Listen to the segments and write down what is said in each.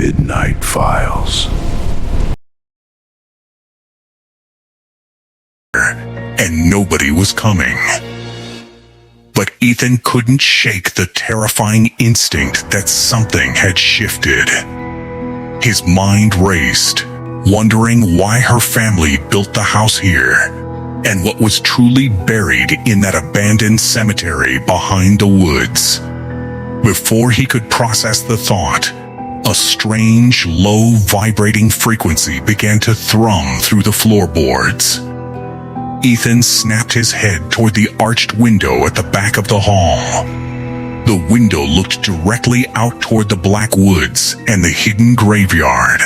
Midnight Files. And nobody was coming. But Ethan couldn't shake the terrifying instinct that something had shifted. His mind raced, wondering why her family built the house here, and what was truly buried in that abandoned cemetery behind the woods. Before he could process the thought, a strange, low, vibrating frequency began to thrum through the floorboards. Ethan snapped his head toward the arched window at the back of the hall. The window looked directly out toward the Black Woods and the hidden graveyard.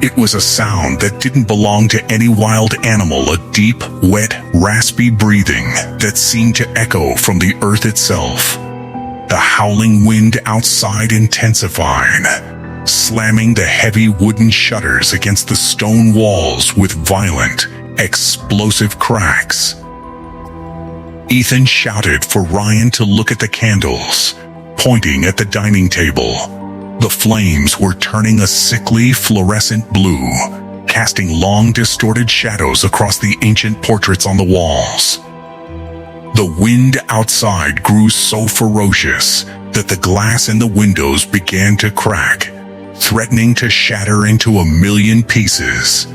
It was a sound that didn't belong to any wild animal, a deep, wet, raspy breathing that seemed to echo from the earth itself. The howling wind outside intensified, slamming the heavy wooden shutters against the stone walls with violent, explosive cracks. Ethan shouted for Ryan to look at the candles, pointing at the dining table. The flames were turning a sickly, fluorescent blue, casting long, distorted shadows across the ancient portraits on the walls. The wind outside grew so ferocious that the glass in the windows began to crack, threatening to shatter into a million pieces.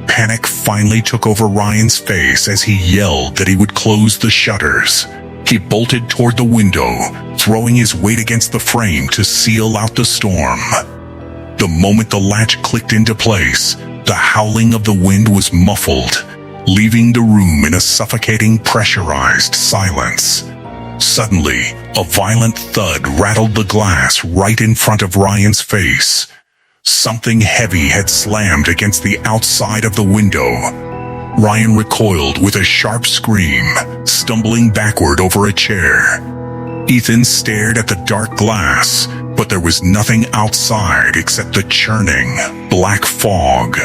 Panic finally took over Ryan's face as he yelled that he would close the shutters. He bolted toward the window, throwing his weight against the frame to seal out the storm. The moment the latch clicked into place, the howling of the wind was muffled, leaving the room in a suffocating, pressurized silence. Suddenly, a violent thud rattled the glass right in front of Ryan's face. Something heavy had slammed against the outside of the window. Ryan recoiled with a sharp scream, stumbling backward over a chair. Ethan stared at the dark glass, but there was nothing outside except the churning, black fog.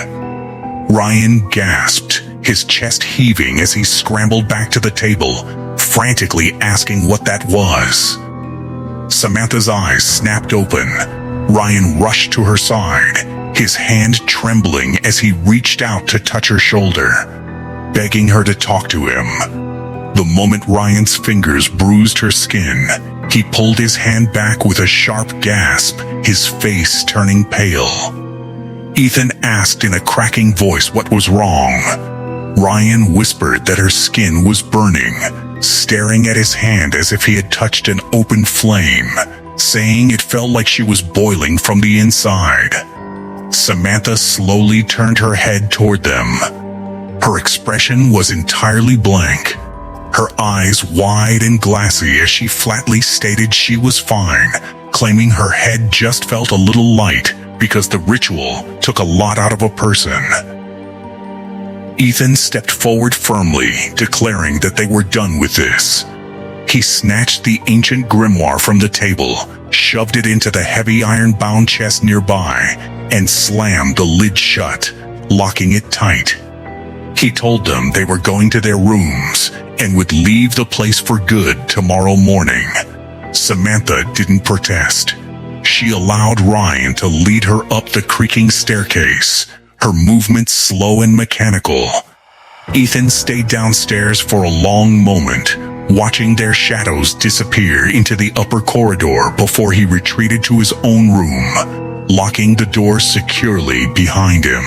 Ryan gasped, his chest heaving as he scrambled back to the table, frantically asking what that was. Samantha's eyes snapped open. Ryan rushed to her side, his hand trembling as he reached out to touch her shoulder, begging her to talk to him. The moment Ryan's fingers bruised her skin, he pulled his hand back with a sharp gasp, his face turning pale. Ethan asked in a cracking voice what was wrong. Ryan whispered that her skin was burning, staring at his hand as if he had touched an open flame, saying it felt like she was boiling from the inside. Samantha slowly turned her head toward them. Her expression was entirely blank, her eyes wide and glassy as she flatly stated she was fine, claiming her head just felt a little light because the ritual took a lot out of a person. Ethan stepped forward firmly, declaring that they were done with this. He snatched the ancient grimoire from the table, shoved it into the heavy iron-bound chest nearby, and slammed the lid shut, locking it tight. He told them they were going to their rooms and would leave the place for good tomorrow morning. Samantha didn't protest. She allowed Ryan to lead her up the creaking staircase, her movements slow and mechanical. Ethan stayed downstairs for a long moment, watching their shadows disappear into the upper corridor before he retreated to his own room, locking the door securely behind him.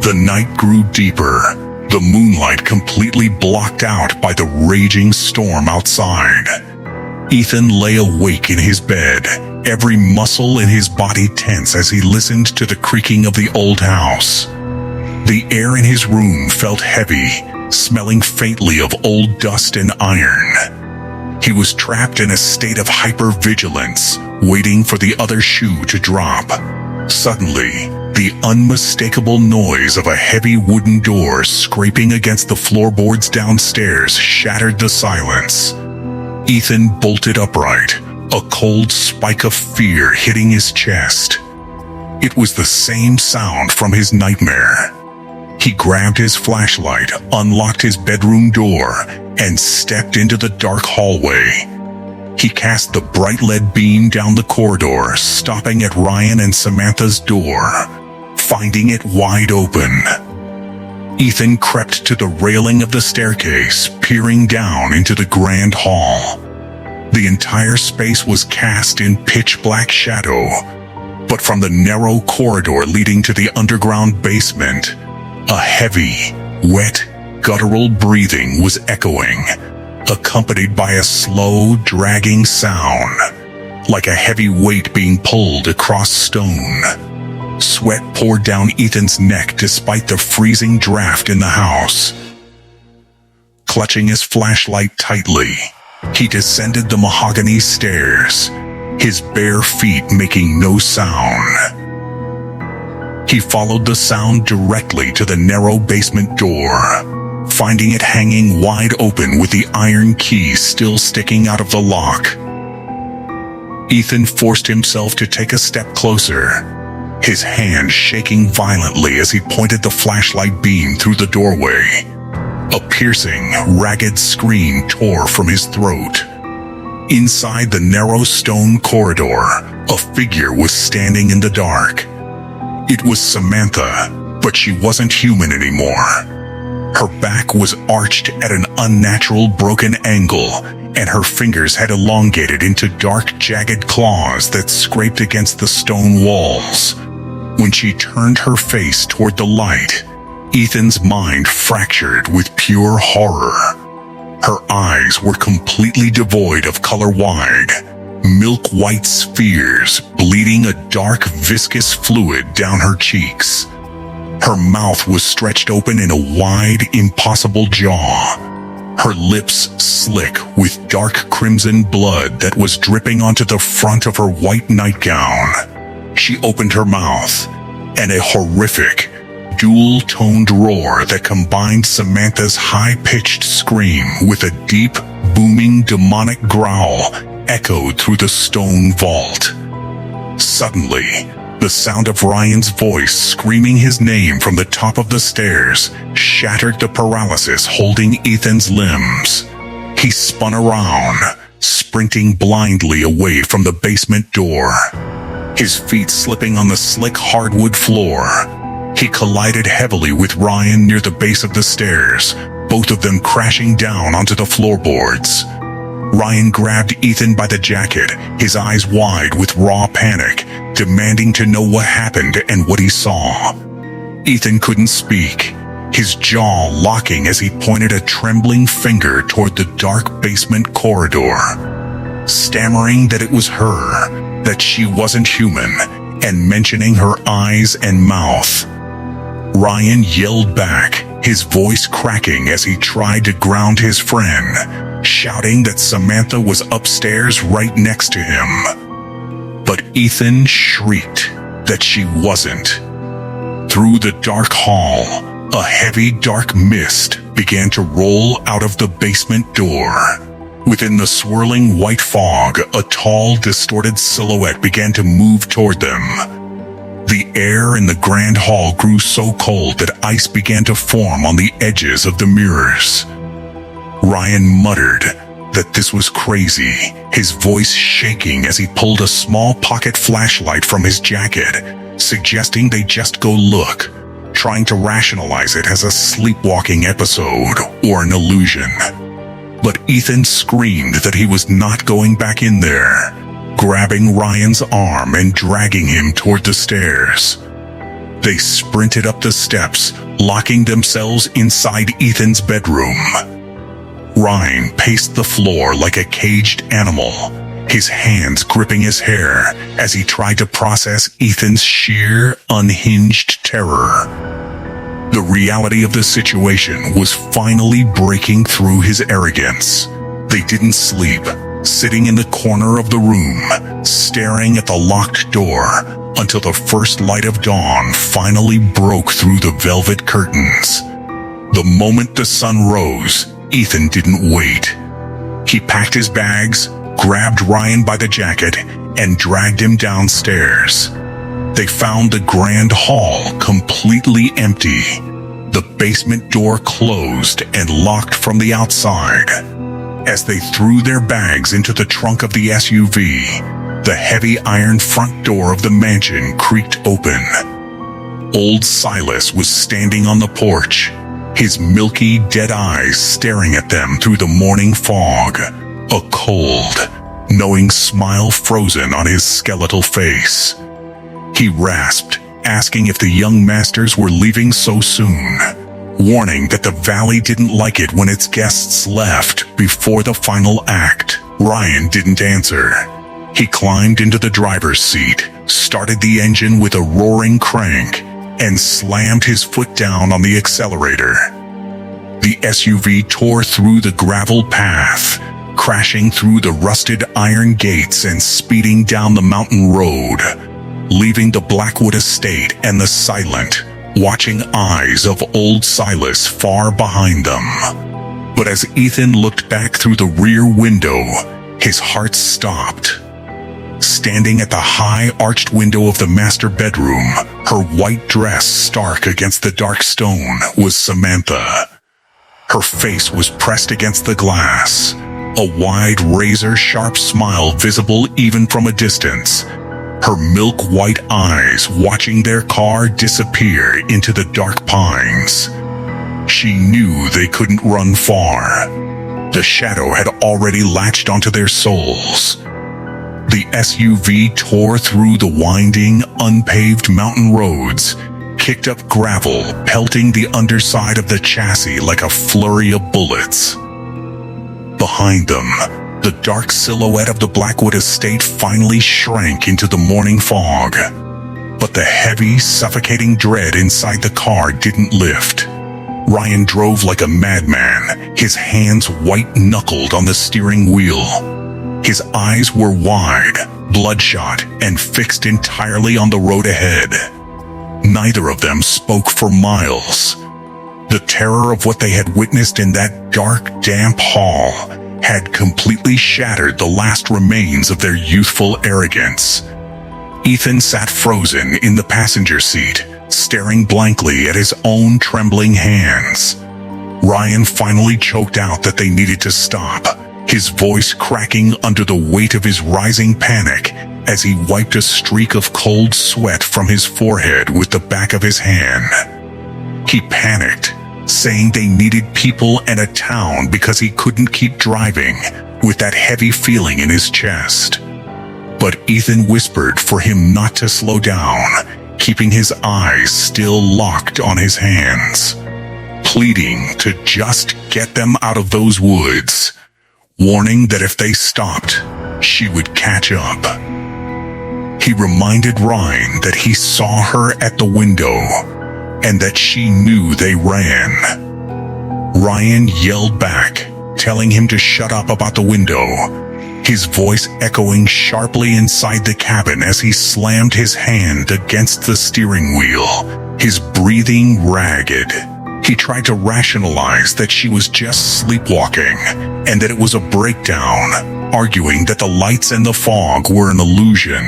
The night grew deeper, the moonlight completely blocked out by the raging storm outside. Ethan lay awake in his bed, every muscle in his body tense as he listened to the creaking of the old house. The air in his room felt heavy, smelling faintly of old dust and iron. He was trapped in a state of hypervigilance, waiting for the other shoe to drop. Suddenly, the unmistakable noise of a heavy wooden door scraping against the floorboards downstairs shattered the silence. Ethan bolted upright, a cold spike of fear hitting his chest. It was the same sound from his nightmare. He grabbed his flashlight, unlocked his bedroom door, and stepped into the dark hallway. He cast the bright lead beam down the corridor, stopping at Ryan and Samantha's door, finding it wide open. Ethan crept to the railing of the staircase, peering down into the grand hall. The entire space was cast in pitch-black shadow, but from the narrow corridor leading to the underground basement, a heavy, wet, guttural breathing was echoing, accompanied by a slow, dragging sound, like a heavy weight being pulled across stone. Sweat poured down Ethan's neck despite the freezing draft in the house. Clutching his flashlight tightly, he descended the mahogany stairs, his bare feet making no sound. He followed the sound directly to the narrow basement door, finding it hanging wide open with the iron key still sticking out of the lock. Ethan forced himself to take a step closer, his hand shaking violently as he pointed the flashlight beam through the doorway. A piercing, ragged scream tore from his throat. Inside the narrow stone corridor, a figure was standing in the dark. It was Samantha, but she wasn't human anymore. Her back was arched at an unnatural broken angle, and her fingers had elongated into dark, jagged claws that scraped against the stone walls. When she turned her face toward the light, Ethan's mind fractured with pure horror. Her eyes were completely devoid of color-wide, milk-white spheres bleeding a dark, viscous fluid down her cheeks. Her mouth was stretched open in a wide, impossible jaw, her lips slick with dark crimson blood that was dripping onto the front of her white nightgown. She opened her mouth, and a horrific, dual-toned roar that combined Samantha's high-pitched scream with a deep, booming, demonic growl echoed through the stone vault. Suddenly, the sound of Ryan's voice screaming his name from the top of the stairs shattered the paralysis holding Ethan's limbs. He spun around, sprinting blindly away from the basement door. His feet slipping on the slick hardwood floor, he collided heavily with Ryan near the base of the stairs, both of them crashing down onto the floorboards. Ryan grabbed Ethan by the jacket, his eyes wide with raw panic, demanding to know what happened and what he saw. Ethan couldn't speak, his jaw locking as he pointed a trembling finger toward the dark basement corridor, stammering that it was her, that she wasn't human, and mentioning her eyes and mouth. Ryan yelled back, his voice cracking as he tried to ground his friend, shouting that Samantha was upstairs right next to him. But Ethan shrieked that she wasn't. Through the dark hall, a heavy dark mist began to roll out of the basement door. Within the swirling white fog, a tall, distorted silhouette began to move toward them. The air in the grand hall grew so cold that ice began to form on the edges of the mirrors. Ryan muttered that this was crazy, his voice shaking as he pulled a small pocket flashlight from his jacket, suggesting they just go look, trying to rationalize it as a sleepwalking episode or an illusion. But Ethan screamed that he was not going back in there, grabbing Ryan's arm and dragging him toward the stairs. They sprinted up the steps, locking themselves inside Ethan's bedroom. Ryan paced the floor like a caged animal, his hands gripping his hair as he tried to process Ethan's sheer, unhinged terror. The reality of the situation was finally breaking through his arrogance. They didn't sleep, sitting in the corner of the room, staring at the locked door until the first light of dawn finally broke through the velvet curtains. The moment the sun rose, Ethan didn't wait. He packed his bags, grabbed Ryan by the jacket, and dragged him downstairs. They found the grand hall completely empty, the basement door closed and locked from the outside. As they threw their bags into the trunk of the SUV, the heavy iron front door of the mansion creaked open. Old Silas was standing on the porch, his milky, dead eyes staring at them through the morning fog, a cold, knowing smile frozen on his skeletal face. He rasped, asking if the young masters were leaving so soon, warning that the valley didn't like it when its guests left before the final act. Ryan didn't answer. He climbed into the driver's seat, started the engine with a roaring crank, and slammed his foot down on the accelerator. The SUV tore through the gravel path, crashing through the rusted iron gates and speeding down the mountain road, leaving the Blackwood estate and the silent, watching eyes of old Silas far behind them. But as Ethan looked back through the rear window, his heart stopped. Standing at the high arched window of the master bedroom, her white dress stark against the dark stone, was Samantha. Her face was pressed against the glass, a wide razor-sharp smile visible even from a distance, her milk-white eyes watching their car disappear into the dark pines. She knew they couldn't run far. The shadow had already latched onto their souls. The SUV tore through the winding, unpaved mountain roads, kicked up gravel, pelting the underside of the chassis like a flurry of bullets. Behind them, the dark silhouette of the Blackwood estate finally shrank into the morning fog. But the heavy, suffocating dread inside the car didn't lift. Ryan drove like a madman, his hands white-knuckled on the steering wheel. His eyes were wide, bloodshot, and fixed entirely on the road ahead. Neither of them spoke for miles. The terror of what they had witnessed in that dark, damp hall had completely shattered the last remains of their youthful arrogance. Ethan sat frozen in the passenger seat, staring blankly at his own trembling hands. Ryan finally choked out that they needed to stop, his voice cracking under the weight of his rising panic as he wiped a streak of cold sweat from his forehead with the back of his hand. He panicked, saying they needed people and a town because he couldn't keep driving with that heavy feeling in his chest. But Ethan whispered for him not to slow down, keeping his eyes still locked on his hands, pleading to just get them out of those woods, warning that if they stopped, she would catch up. He reminded Ryan that he saw her at the window, and that she knew they ran. Ryan yelled back, telling him to shut up about the window, his voice echoing sharply inside the cabin as he slammed his hand against the steering wheel, his breathing ragged. He tried to rationalize that she was just sleepwalking, and that it was a breakdown, arguing that the lights and the fog were an illusion.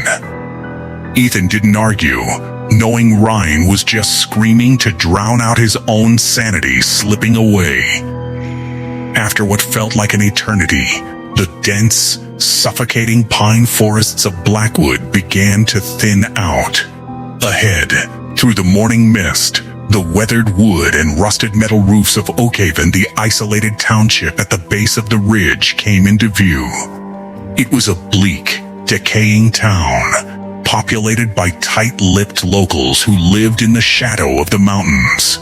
Ethan didn't argue, knowing Ryan was just screaming to drown out his own sanity slipping away. After what felt like an eternity, the dense, suffocating pine forests of Blackwood began to thin out. Ahead, through the morning mist, the weathered wood and rusted metal roofs of Oakhaven, the isolated township at the base of the ridge, came into view. It was a bleak, decaying town, populated by tight-lipped locals who lived in the shadow of the mountains.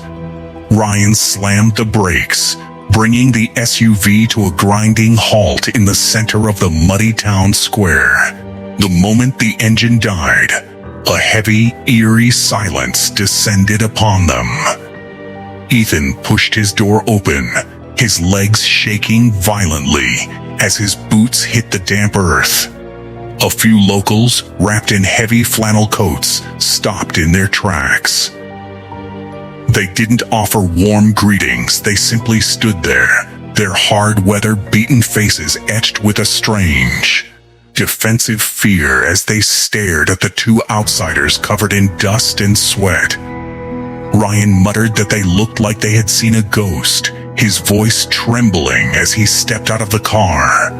Ryan slammed the brakes, bringing the SUV to a grinding halt in the center of the muddy town square. The moment the engine died, a heavy, eerie silence descended upon them. Ethan pushed his door open, his legs shaking violently as his boots hit the damp earth. A few locals, wrapped in heavy flannel coats, stopped in their tracks. They didn't offer warm greetings, they simply stood there, their hard weather-beaten faces etched with a strange, defensive fear as they stared at the two outsiders covered in dust and sweat. Ryan muttered that they looked like they had seen a ghost, his voice trembling as he stepped out of the car.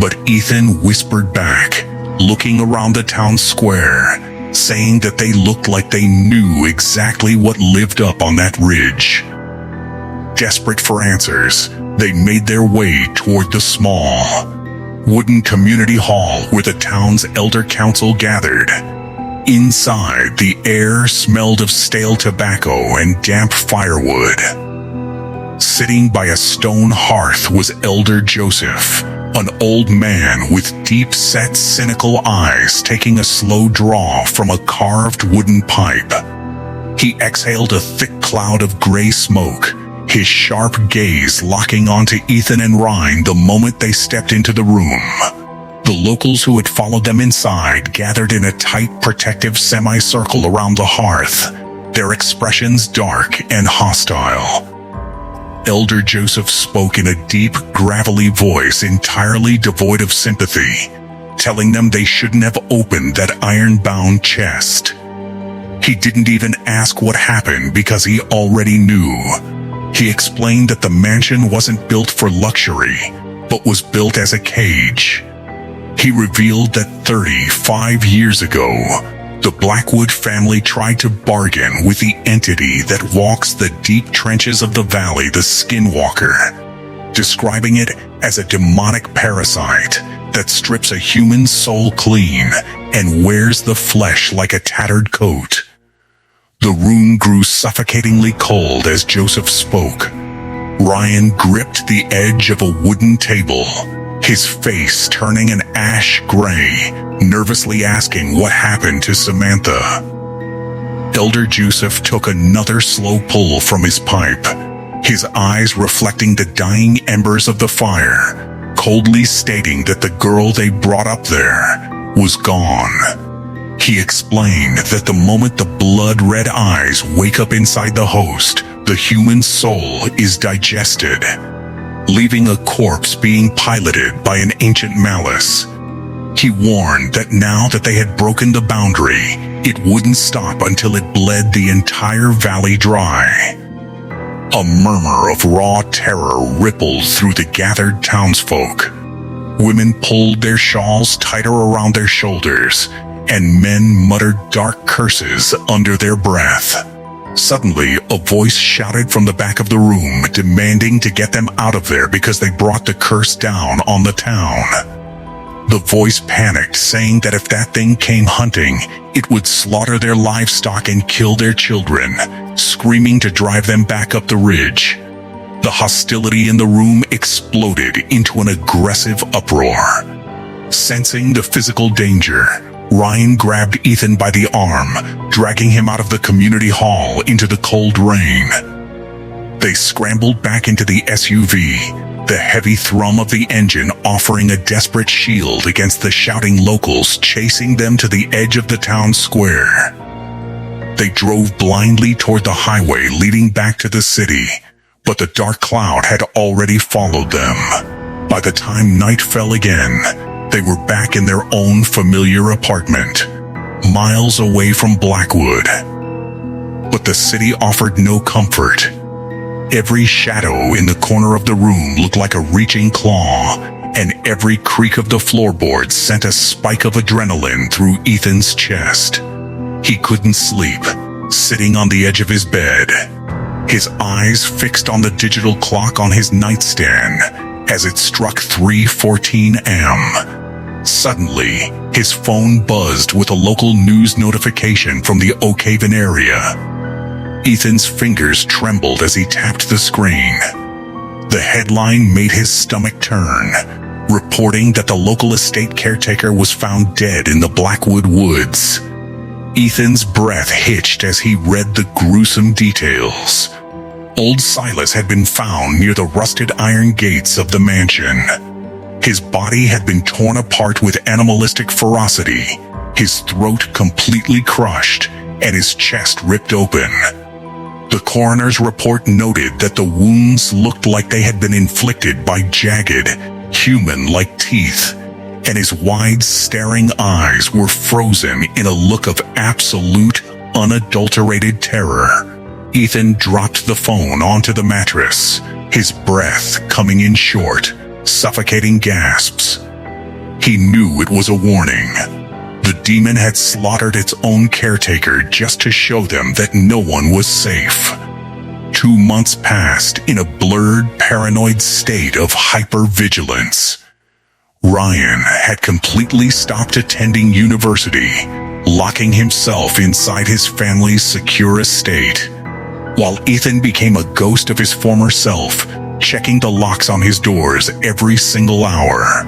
But Ethan whispered back, looking around the town square, saying that they looked like they knew exactly what lived up on that ridge. Desperate for answers, they made their way toward the small, wooden community hall where the town's elder council gathered. Inside, the air smelled of stale tobacco and damp firewood. Sitting by a stone hearth was Elder Joseph, an old man with deep-set cynical eyes taking a slow draw from a carved wooden pipe. He exhaled a thick cloud of gray smoke, his sharp gaze locking onto Ethan and Ryan the moment they stepped into the room. The locals who had followed them inside gathered in a tight, protective semicircle around the hearth, their expressions dark and hostile. Elder Joseph spoke in a deep, gravelly voice entirely devoid of sympathy, telling them they shouldn't have opened that iron-bound chest. He didn't even ask what happened because he already knew. He explained that the mansion wasn't built for luxury, but was built as a cage. He revealed that 35 years ago, the Blackwood family tried to bargain with the entity that walks the deep trenches of the valley, the Skinwalker, describing it as a demonic parasite that strips a human soul clean and wears the flesh like a tattered coat. The room grew suffocatingly cold as Joseph spoke. Ryan gripped the edge of a wooden table, his face turning an ash gray, nervously asking what happened to Samantha. Elder Joseph took another slow pull from his pipe, his eyes reflecting the dying embers of the fire, coldly stating that the girl they brought up there was gone. He explained that the moment the blood-red eyes wake up inside the host, the human soul is digested, leaving a corpse being piloted by an ancient malice. He warned that now that they had broken the boundary, it wouldn't stop until it bled the entire valley dry. A murmur of raw terror rippled through the gathered townsfolk. Women pulled their shawls tighter around their shoulders, and men muttered dark curses under their breath. Suddenly, a voice shouted from the back of the room, demanding to get them out of there because they brought the curse down on the town. The voice panicked, saying that if that thing came hunting, it would slaughter their livestock and kill their children, screaming to drive them back up the ridge. The hostility in the room exploded into an aggressive uproar. Sensing the physical danger, Ryan grabbed Ethan by the arm, dragging him out of the community hall into the cold rain. They scrambled back into the SUV, the heavy thrum of the engine offering a desperate shield against the shouting locals chasing them to the edge of the town square. They drove blindly toward the highway leading back to the city, but the dark cloud had already followed them. By the time night fell again, they were back in their own familiar apartment, miles away from Blackwood. But the city offered no comfort. Every shadow in the corner of the room looked like a reaching claw, and every creak of the floorboards sent a spike of adrenaline through Ethan's chest. He couldn't sleep, sitting on the edge of his bed, his eyes fixed on the digital clock on his nightstand as it struck 3:14 a.m. Suddenly, his phone buzzed with a local news notification from the Oak Haven area. Ethan's fingers trembled as he tapped the screen. The headline made his stomach turn, reporting that the local estate caretaker was found dead in the Blackwood woods. Ethan's breath hitched as he read the gruesome details. Old Silas had been found near the rusted iron gates of the mansion. His body had been torn apart with animalistic ferocity, his throat completely crushed, and his chest ripped open. The coroner's report noted that the wounds looked like they had been inflicted by jagged, human-like teeth, and his wide, staring eyes were frozen in a look of absolute, unadulterated terror. Ethan dropped the phone onto the mattress, his breath coming in short, suffocating gasps. He knew it was a warning. The demon had slaughtered its own caretaker just to show them that no one was safe. 2 months passed in a blurred, paranoid state of hypervigilance. Ryan had completely stopped attending university, locking himself inside his family's secure estate, while Ethan became a ghost of his former self, checking the locks on his doors every single hour.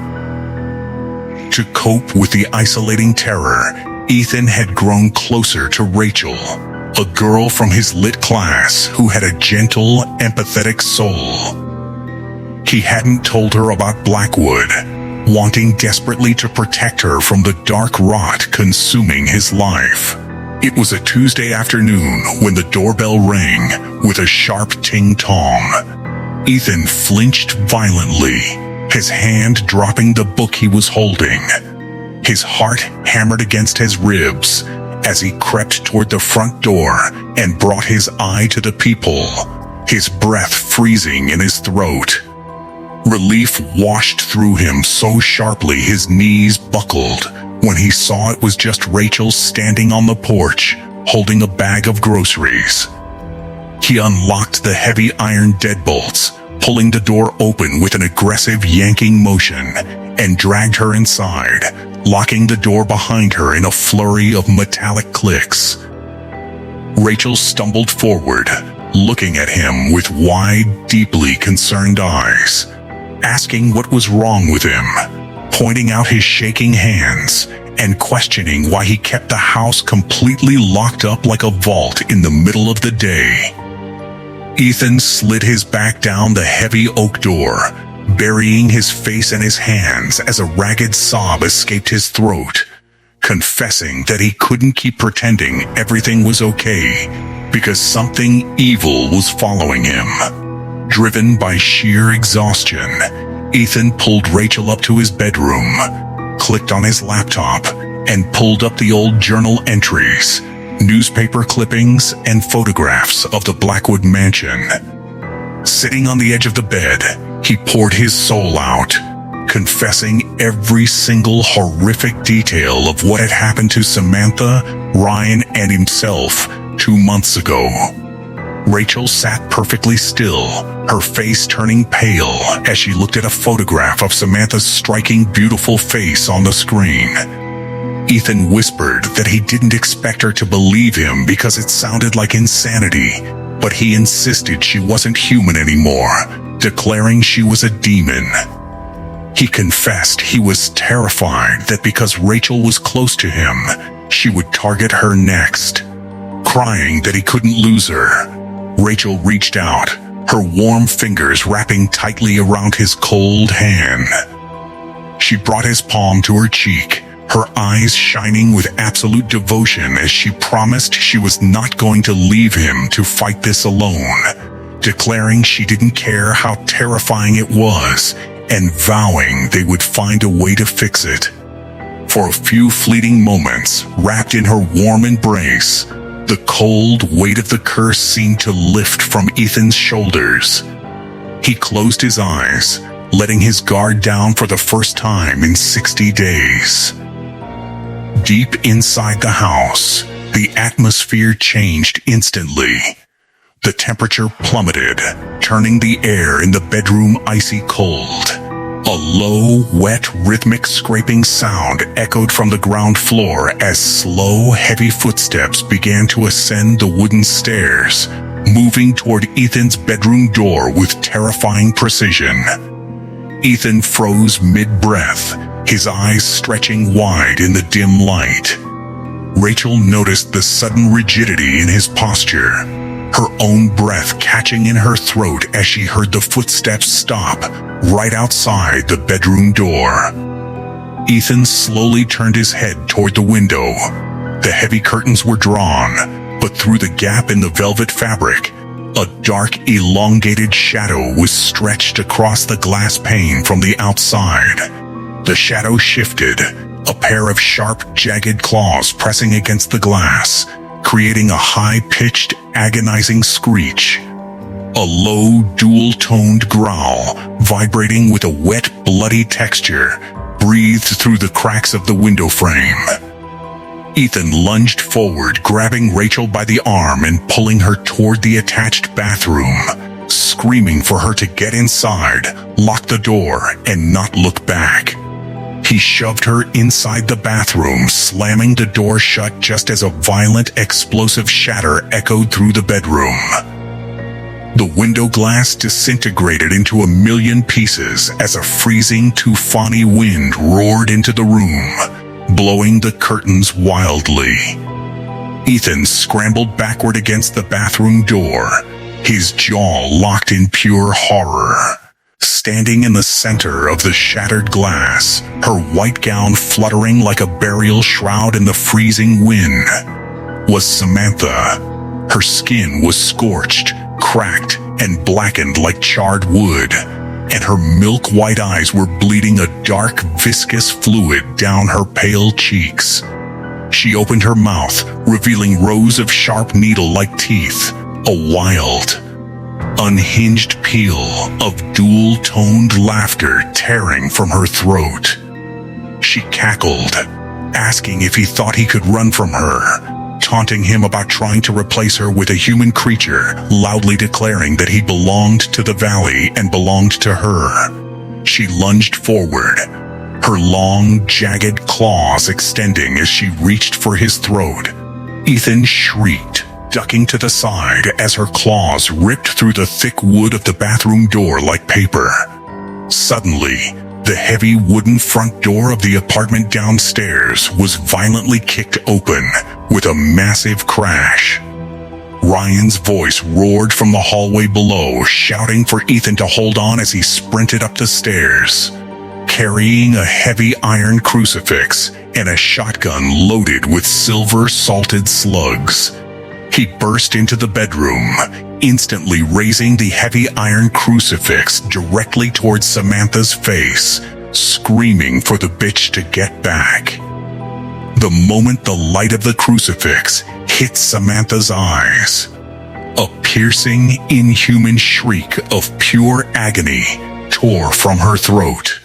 To cope with the isolating terror, Ethan had grown closer to Rachel, a girl from his lit class who had a gentle, empathetic soul. He hadn't told her about Blackwood, wanting desperately to protect her from the dark rot consuming his life. It was a Tuesday afternoon when the doorbell rang with a sharp ting-tong. Ethan flinched violently, his hand dropping the book he was holding. His heart hammered against his ribs as he crept toward the front door and brought his eye to the peephole, his breath freezing in his throat. Relief washed through him so sharply his knees buckled when he saw it was just Rachel standing on the porch, holding a bag of groceries. He unlocked the heavy iron deadbolts, pulling the door open with an aggressive yanking motion, and dragged her inside, locking the door behind her in a flurry of metallic clicks. Rachel stumbled forward, looking at him with wide, deeply concerned eyes, asking what was wrong with him, pointing out his shaking hands, and questioning why he kept the house completely locked up like a vault in the middle of the day. Ethan slid his back down the heavy oak door, burying his face in his hands as a ragged sob escaped his throat, confessing that he couldn't keep pretending everything was okay because something evil was following him. Driven by sheer exhaustion, Ethan pulled Rachel up to his bedroom, clicked on his laptop, and pulled up the old journal entries, newspaper clippings, and photographs of the Blackwood Mansion. Sitting on the edge of the bed, he poured his soul out, confessing every single horrific detail of what had happened to Samantha, Ryan, and himself 2 months ago. Rachel sat perfectly still, her face turning pale as she looked at a photograph of Samantha's striking, beautiful face on the screen. Ethan whispered that he didn't expect her to believe him because it sounded like insanity, but he insisted she wasn't human anymore, declaring she was a demon. He confessed he was terrified that because Rachel was close to him, she would target her next. Crying that he couldn't lose her, Rachel reached out, her warm fingers wrapping tightly around his cold hand. She brought his palm to her cheek, her eyes shining with absolute devotion as she promised she was not going to leave him to fight this alone, declaring she didn't care how terrifying it was, and vowing they would find a way to fix it. For a few fleeting moments, wrapped in her warm embrace, the cold weight of the curse seemed to lift from Ethan's shoulders. He closed his eyes, letting his guard down for the first time in 60 days. Deep inside the house, the atmosphere changed instantly. The temperature plummeted, turning the air in the bedroom icy cold. A low, wet, rhythmic scraping sound echoed from the ground floor as slow, heavy footsteps began to ascend the wooden stairs, moving toward Ethan's bedroom door with terrifying precision. Ethan froze mid-breath, his eyes stretching wide in the dim light. Rachel noticed the sudden rigidity in his posture, her own breath catching in her throat as she heard the footsteps stop right outside the bedroom door. Ethan slowly turned his head toward the window. The heavy curtains were drawn, but through the gap in the velvet fabric, a dark, elongated shadow was stretched across the glass pane from the outside. The shadow shifted, a pair of sharp, jagged claws pressing against the glass, creating a high-pitched, agonizing screech. a low, dual-toned growl, vibrating with a wet, bloody texture, breathed through the cracks of the window frame. Ethan lunged forward, grabbing Rachel by the arm and pulling her toward the attached bathroom, screaming for her to get inside, lock the door, and not look back. He shoved her inside the bathroom, slamming the door shut just as a violent, explosive shatter echoed through the bedroom. The window glass disintegrated into a million pieces as a freezing tufani wind roared into the room, blowing the curtains wildly. Ethan scrambled backward against the bathroom door, his jaw locked in pure horror. Standing in the center of the shattered glass, her white gown fluttering like a burial shroud in the freezing wind, was Samantha. Her skin was scorched, cracked, and blackened like charred wood, and her milk-white eyes were bleeding a dark, viscous fluid down her pale cheeks. She opened her mouth, revealing rows of sharp needle-like teeth, a wild, unhinged peal of dual-toned laughter tearing from her throat. She cackled, asking if he thought he could run from her, taunting him about trying to replace her with a human creature, loudly declaring that he belonged to the valley and belonged to her. She lunged forward, her long, jagged claws extending as she reached for his throat. Ethan shrieked, ducking to the side as her claws ripped through the thick wood of the bathroom door like paper. Suddenly, the heavy wooden front door of the apartment downstairs was violently kicked open with a massive crash. Ryan's voice roared from the hallway below, shouting for Ethan to hold on as he sprinted up the stairs, carrying a heavy iron crucifix and a shotgun loaded with silver-salted slugs. He burst into the bedroom, instantly raising the heavy iron crucifix directly towards Samantha's face, screaming for the bitch to get back. The moment the light of the crucifix hit Samantha's eyes, a piercing, inhuman shriek of pure agony tore from her throat.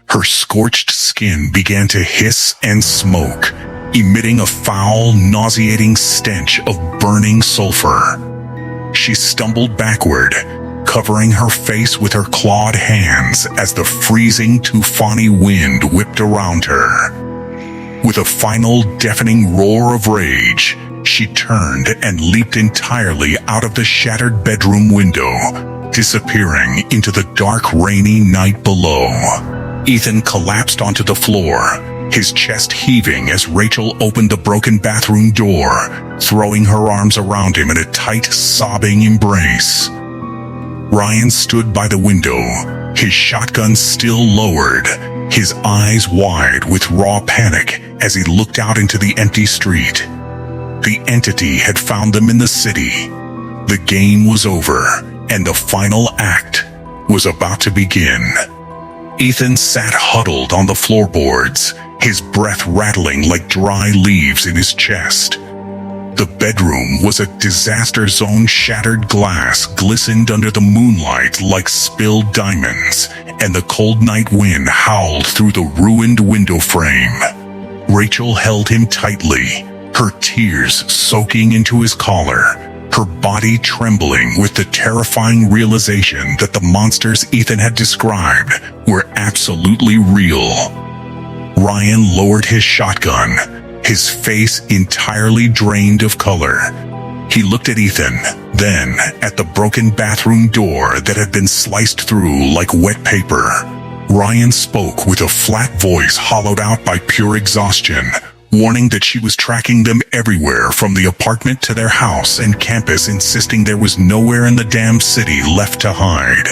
Her scorched skin began to hiss and smoke, emitting a foul, nauseating stench of burning sulfur. She stumbled backward, covering her face with her clawed hands as the freezing tufani wind whipped around her. With a final deafening roar of rage, she turned and leaped entirely out of the shattered bedroom window, disappearing into the dark, rainy night below. Ethan collapsed onto the floor, his chest heaving as Rachel opened the broken bathroom door, throwing her arms around him in a tight, sobbing embrace. Ryan stood by the window, his shotgun still lowered, his eyes wide with raw panic as he looked out into the empty street. The entity had found them in the city. The game was over, and the final act was about to begin. Ethan sat huddled on the floorboards, his breath rattling like dry leaves in his chest. The bedroom was a disaster zone. Shattered glass glistened under the moonlight like spilled diamonds, and the cold night wind howled through the ruined window frame. Rachel held him tightly, her tears soaking into his collar, her body trembling with the terrifying realization that the monsters Ethan had described were absolutely real. Ryan lowered his shotgun, his face entirely drained of color. He looked at Ethan, then at the broken bathroom door that had been sliced through like wet paper. Ryan spoke with a flat voice hollowed out by pure exhaustion, warning that she was tracking them everywhere from the apartment to their house and campus, insisting there was nowhere in the damn city left to hide.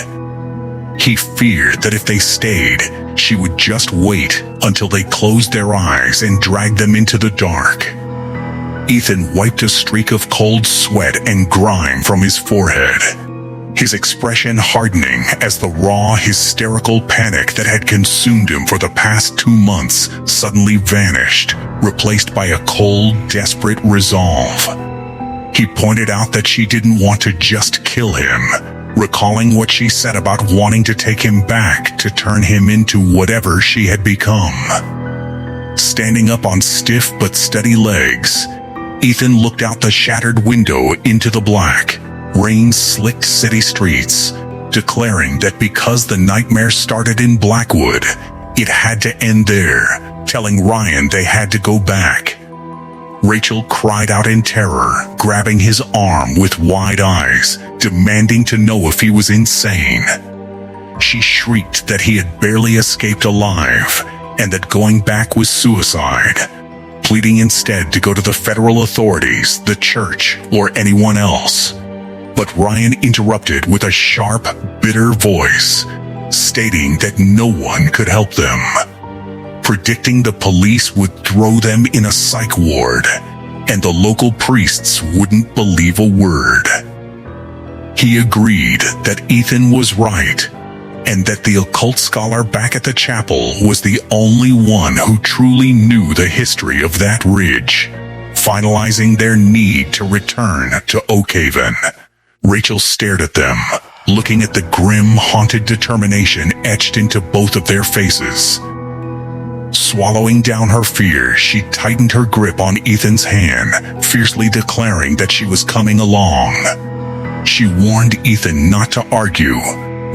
He feared that if they stayed, she would just wait until they closed their eyes and dragged them into the dark. Ethan wiped a streak of cold sweat and grime from his forehead, his expression hardening as the raw, hysterical panic that had consumed him for the past 2 months suddenly vanished, replaced by a cold, desperate resolve. He pointed out that she didn't want to just kill him, recalling what she said about wanting to take him back to turn him into whatever she had become. Standing up on stiff but steady legs, Ethan looked out the shattered window into the black, rain-slicked city streets, declaring that because the nightmare started in Blackwood, it had to end there, telling Ryan they had to go back. Rachel cried out in terror, grabbing his arm with wide eyes, demanding to know if he was insane. She shrieked that he had barely escaped alive, and that going back was suicide, pleading instead to go to the federal authorities, the church, or anyone else. But Ryan interrupted with a sharp, bitter voice, stating that no one could help them, predicting the police would throw them in a psych ward, and the local priests wouldn't believe a word. He agreed that Ethan was right, and that the occult scholar back at the chapel was the only one who truly knew the history of that ridge, finalizing their need to return to Oakhaven. Rachel stared at them, looking at the grim, haunted determination etched into both of their faces. Swallowing down her fear, she tightened her grip on Ethan's hand, fiercely declaring that she was coming along. She warned Ethan not to argue,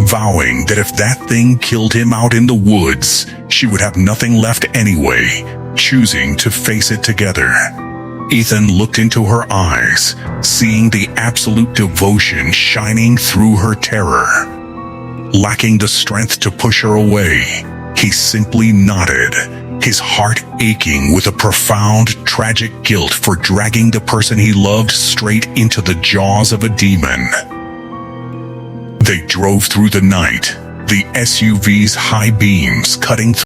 vowing that if that thing killed him out in the woods, she would have nothing left anyway, choosing to face it together. Ethan looked into her eyes, seeing the absolute devotion shining through her terror. Lacking the strength to push her away, he simply nodded, his heart aching with a profound, tragic guilt for dragging the person he loved straight into the jaws of a demon. They drove through the night, the SUV's high beams cutting through